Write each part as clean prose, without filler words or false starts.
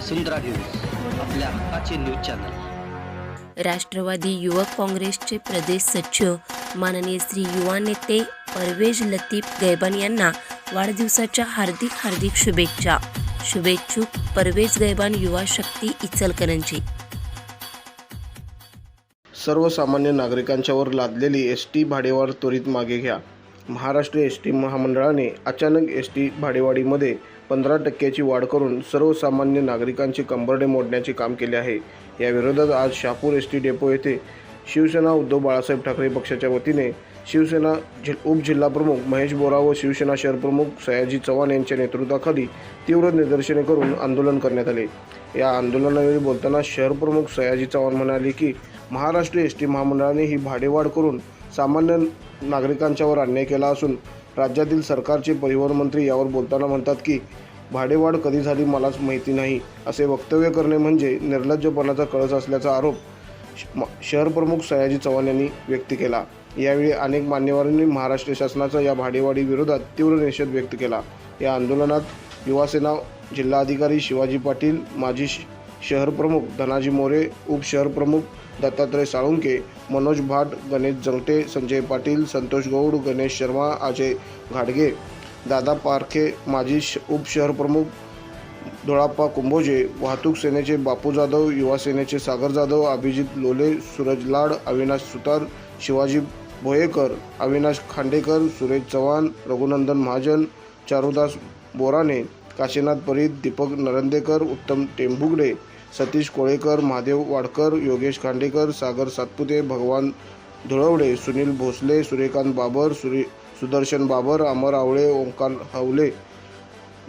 वसुंधरा news, आपल्या हक्काचे news channel. Rashtrawadi युवक काँग्रेसचे प्रदेश सचिव माननीय श्री युवा नेते परवेज लतीफ गैबन यांना वाढदिवसाच्या हार्दिक शुभेच्छा। शुभेच्छुक परवेज गैबन, युवा शक्ती, इचलकरंजी। सर्वसामान्य नागरिकांच्यावर लादलेली एसटी भाडेवाढ त्वरित मागे घ्या। महाराष्ट्र एसटी महामंडळाने अचानक एसटी भाडेवाढीमध्ये 15% वाढ करून सर्वसामान्य नागरिकांचे कंबरडे मोडण्याचे काम केले आहे। या विरोधात आज शहापूर एसटी डेपो येथे शिवसेना उद्धव बाळासाहेब ठाकरे पक्षाच्या वतीने शिवसेना उपजिल्हाप्रमुख महेश बोरा व शिवसेना शहर प्रमुख सयाजी चव्हाण यांच्या नेतृत्वाखाली तीव्र निदर्शने करून आंदोलन करण्यात आले। या आंदोलनावेळी बोलताना शहर प्रमुख सयाजी चव्हाण म्हणाले की महाराष्ट्र एसटी महामंडळाने ही भाडेवाढ करून सामान्य नागरिकांच्यावर अन्याय केला असून राज्यातील सरकारचे परिवहन मंत्री यावर बोलताना म्हणतात की भाडेवाढ कधी झाली मलाच माहिती नाही, असे वक्तव्य करणे म्हणजे निर्लज्जपणाचा कळस असल्याचा आरोप शहर प्रमुख सयाजी चव्हाण यांनी व्यक्त केला। यावेळी अनेक मान्यवरांनी महाराष्ट्र शासनाच्या या भाडेवाढी विरोधात तीव्र निषेध व्यक्त केला। या आंदोलनात युवासेना जिल्हाधिकारी शिवाजी पाटील, माजी शहर प्रमुख धनाजी मोरे, उपशहर प्रमुख दत्तात्रय साळुंके, मनोज भाट, गणेश जंगटे, संजय पाटील, संतोष गौड, गणेश शर्मा, अजय घाडगे, दादा पारखे, माजी उपशहर प्रमुख धोळाप्पा कुंभोजे, वाहतूक सेनेचे बापू जाधव, युवा सेनेचे सागर जाधव, अभिजित लोले, सूरज लाड, अविनाश सुतार, शिवाजी भोयेकर, अविनाश खांडेकर, सुरेश चव्हाण, रघुनंदन महाजन, चारुदास बोराणे, काशीनाथ परीत, दीपक नरंदेकर, उत्तम टेंभुगडे, सतीश कोळेकर, महादेव वाडकर, योगेश खांडेकर, सागर सातपुते, भगवान धुळवडे, सुनील भोसले, सूर्यकांत बाबर, सुदर्शन बाबर, अमर आवळे, ओंकार हवले,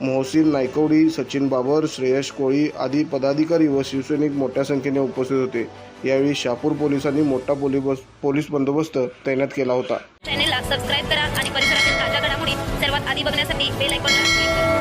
मोहसिन नायकवडी, सचिन बाबर, श्रेयश कोळी आदी पदाधिकारी व शिवसैनिक मोठ्या संख्येने उपस्थित होते। यावेळी शहापूर पोलिसांनी मोठा पोलीस बंदोबस्त तैनात केला होता। चॅनलला सबस्क्राइब करा आणि परिसरातील ताज्या घडामोडी सर्वात आधी बघण्यासाठी बेल आयकॉनला क्लिक करा।